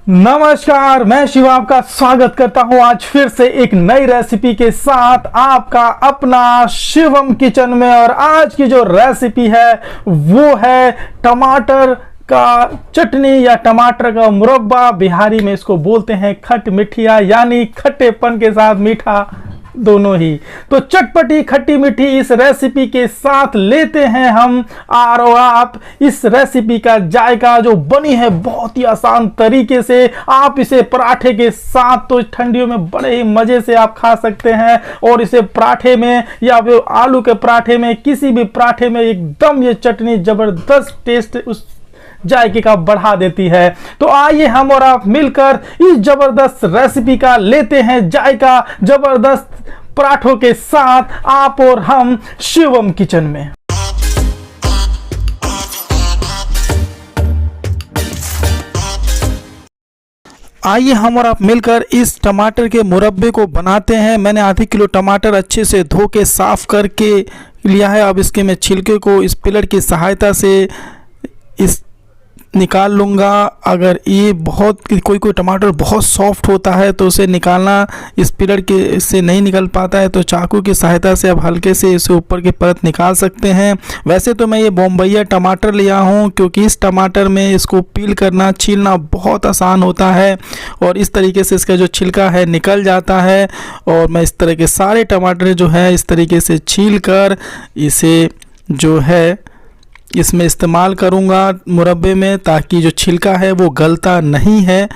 नमस्कार, मैं शिव आपका स्वागत करता हूं आज फिर से एक नई रेसिपी के साथ आपका अपना शिवम किचन में। और आज की जो रेसिपी है वो है टमाटर का चटनी या टमाटर का मुरब्बा। बिहारी में इसको बोलते हैं खट मिठिया, यानी खट्टेपन के साथ मीठा दोनों ही। तो चटपटी खट्टी मीठी इस रेसिपी के साथ लेते हैं हम और आप इस रेसिपी का जायका जो बनी है बहुत ही आसान तरीके से। आप इसे पराठे के साथ तो ठंडियों में बड़े ही मजे से आप खा सकते हैं, और इसे पराठे में या फिर आलू के पराठे में, किसी भी पराठे में एकदम ये चटनी जबरदस्त टेस्ट उस जायके का बढ़ा देती है। तो आइए हम और आप मिलकर इस जबरदस्त रेसिपी का लेते हैं जायका जबरदस्त पराठों के साथ, आप और हम शिवम किचन में। आइए हम और आप मिलकर इस टमाटर के मुरब्बे को बनाते हैं। मैंने आधे किलो टमाटर अच्छे से धो के साफ करके लिया है। अब इसके मैं छिलके को इस पिलर की सहायता से इस निकाल लूँगा। अगर ये कोई टमाटर बहुत सॉफ्ट होता है तो उसे निकालना इस पिलर के से नहीं निकल पाता है, तो चाकू की सहायता से आप हल्के से इसे ऊपर की परत निकाल सकते हैं। वैसे तो मैं ये बॉम्बैया टमाटर लिया हूँ, क्योंकि इस टमाटर में इसको पील करना छीलना बहुत आसान होता है और इस तरीके से इसका जो छिलका है निकल जाता है। और मैं इस तरह के सारे टमाटर जो है इस तरीके से छील कर इसे जो है इसमें इस्तेमाल करूंगा मुरब्बे में, ताकि जो छिलका है वो गलता नहीं है।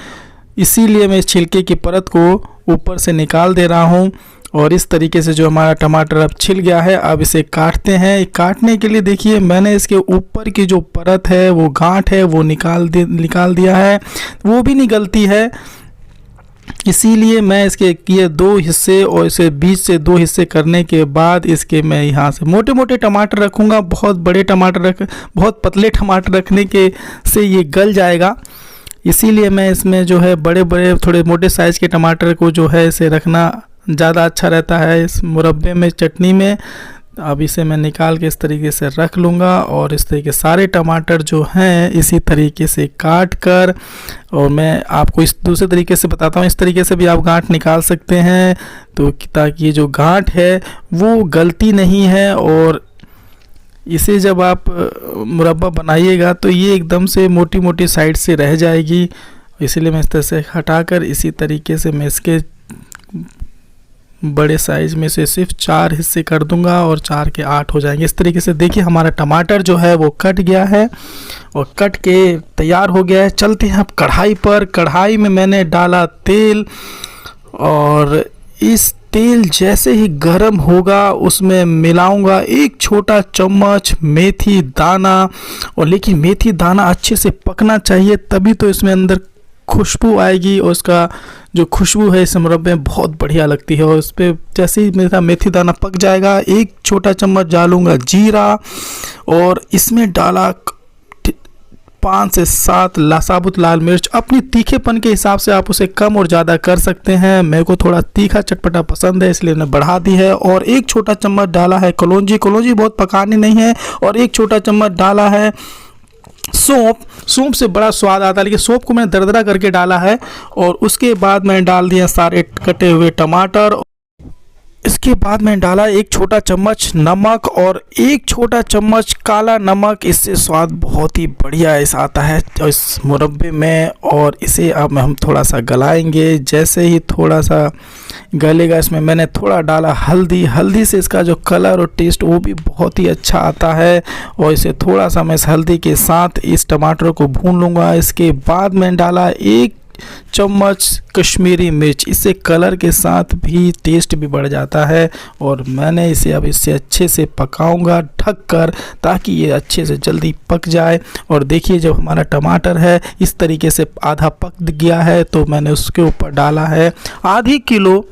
इसीलिए मैं इस छिलके की परत को ऊपर से निकाल दे रहा हूं। और इस तरीके से जो हमारा टमाटर अब छिल गया है, अब इसे काटते हैं। काटने के लिए देखिए मैंने इसके ऊपर की जो परत है वो गांठ है वो निकाल दिया है, वो भी निकलती है। इसीलिए मैं इसके ये दो हिस्से और इसे बीच से दो हिस्से करने के बाद इसके मैं यहाँ से मोटे मोटे टमाटर रखूँगा। बहुत पतले टमाटर रखने के से ये गल जाएगा। इसीलिए मैं इसमें जो है बड़े बड़े थोड़े मोटे साइज़ के टमाटर को जो है इसे रखना ज़्यादा अच्छा रहता है इस मुरब्बे में, चटनी में। अब इसे मैं निकाल के इस तरीके से रख लूँगा और इस तरीके सारे टमाटर जो हैं इसी तरीके से काट कर, और मैं आपको इस दूसरे तरीके से बताता हूँ, इस तरीके से भी आप गांठ निकाल सकते हैं, तो ताकि ये जो गांठ है वो गलती नहीं है। और इसे जब आप मुरब्बा बनाइएगा तो ये एकदम से मोटी मोटी साइड से रह जाएगी। इसीलिए मैं इस तरह से हटाकर इसी तरीके से मैं इसके बड़े साइज़ में से सिर्फ 4 हिस्से कर दूंगा और 4 के 8 हो जाएंगे। इस तरीके से देखिए हमारा टमाटर जो है वो कट गया है और कट के तैयार हो गया है। चलते हैं अब कढ़ाई पर। कढ़ाई में मैंने डाला तेल, और इस तेल जैसे ही गर्म होगा उसमें मिलाऊंगा 1 छोटा चम्मच मेथी दाना। और लेकिन मेथी दाना अच्छे से पकना चाहिए, तभी तो इसमें अंदर खुशबू आएगी, और उसका जो खुशबू है इस मुरब्बे में बहुत बढ़िया लगती है। और उस पर जैसे ही मेरा मेथी दाना पक जाएगा 1 छोटा चम्मच डालूंगा जीरा, और इसमें डाला 5 से 7 साबुत लाल मिर्च। अपनी तीखेपन के हिसाब से आप उसे कम और ज़्यादा कर सकते हैं। मेरे को थोड़ा तीखा चटपटा पसंद है, इसलिए मैंने बढ़ा दी है। और 1 छोटा चम्मच डाला है कलौंजी बहुत पकानी नहीं है। और 1 छोटा चम्मच डाला है सौंफ से बड़ा स्वाद आता है, लेकिन सौंफ को मैंने दरदरा करके डाला है। और उसके बाद मैंने डाल दिया सारे कटे हुए टमाटर। इसके बाद मैंने डाला 1 छोटा चम्मच नमक और 1 छोटा चम्मच काला नमक। इससे स्वाद बहुत ही बढ़िया आता है इस मुरब्बे में। और इसे अब हम थोड़ा सा गलाएंगे। जैसे ही थोड़ा सा गलेगा इसमें मैंने थोड़ा डाला हल्दी से इसका जो कलर और टेस्ट वो भी बहुत ही अच्छा आता है। और इसे थोड़ा सा मैं इस हल्दी के साथ इस टमाटर को भून लूँगा। इसके बाद मैंने डाला 1 चम्मच कश्मीरी मिर्च, इससे कलर के साथ भी टेस्ट भी बढ़ जाता है। और मैंने इसे अब इससे अच्छे से पकाऊंगा ढक कर, ताकि ये अच्छे से जल्दी पक जाए। और देखिए जब हमारा टमाटर है इस तरीके से आधा पक गया है, तो मैंने उसके ऊपर डाला है आधी किलो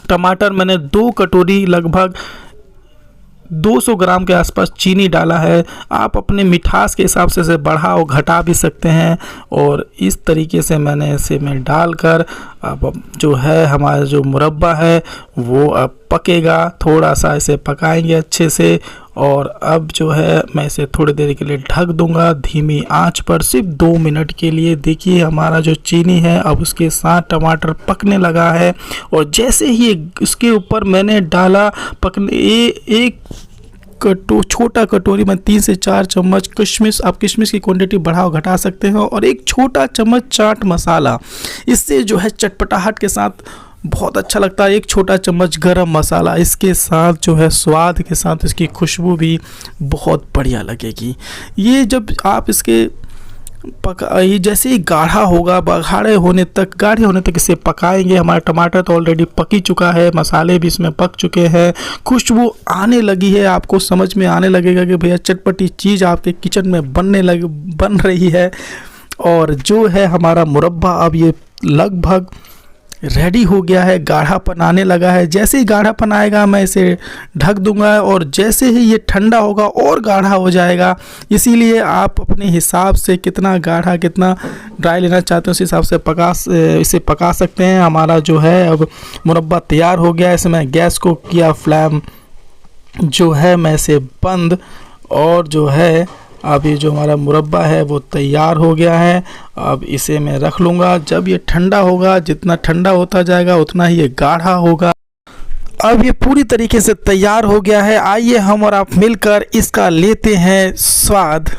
टमाटर। मैंने 2 कटोरी लगभग 200 ग्राम के आसपास चीनी डाला है। आप अपने मिठास के हिसाब से इसे बढ़ा और घटा भी सकते हैं। और इस तरीके से मैंने इसे डालकर अब जो है हमारा जो मुरब्बा है वो अब पकेगा। थोड़ा सा इसे पकाएंगे अच्छे से। और अब जो है मैं इसे थोड़ी देर के लिए ढक दूंगा धीमी आंच पर, सिर्फ 2 मिनट के लिए। देखिए हमारा जो चीनी है अब उसके साथ टमाटर पकने लगा है। और जैसे ही इसके ऊपर मैंने डाला पकने एक छोटा कटोरी में 3 से 4 चम्मच किशमिश, आप किशमिश की क्वांटिटी बढ़ाओ घटा सकते हो, और एक छोटा चम्मच चाट मसाला। इससे जो है चटपटाहट के साथ बहुत अच्छा लगता है। एक छोटा चम्मच गरम मसाला, इसके साथ जो है स्वाद के साथ इसकी खुशबू भी बहुत बढ़िया लगेगी। ये जब आप इसके ये जैसे ही गाढ़ा होगा, गाढ़े होने तक इसे पकाएंगे। हमारा टमाटर तो ऑलरेडी पक ही चुका है, मसाले भी इसमें पक चुके हैं, खुशबू आने लगी है। आपको समझ में आने लगेगा कि भैया चटपटी चीज़ आपके किचन में बन रही है। और जो है हमारा मुरब्बा अब ये लगभग रेडी हो गया है, गाढ़ापन आने लगा है। जैसे ही गाढ़ापन आएगा मैं इसे ढक दूंगा, और जैसे ही ये ठंडा होगा और गाढ़ा हो जाएगा। इसीलिए आप अपने हिसाब से कितना गाढ़ा कितना ड्राई लेना चाहते हैं उस हिसाब से इसे पका सकते हैं। हमारा जो है अब मुरब्बा तैयार हो गया है। इसमें गैस को किया फ्लेम जो है मैं इसे बंद, और जो है अब ये जो हमारा मुरब्बा है वो तैयार हो गया है। अब इसे मैं रख लूँगा। जब ये ठंडा होगा, जितना ठंडा होता जाएगा उतना ही ये गाढ़ा होगा। अब ये पूरी तरीके से तैयार हो गया है। आइए हम और आप मिलकर इसका लेते हैं स्वाद।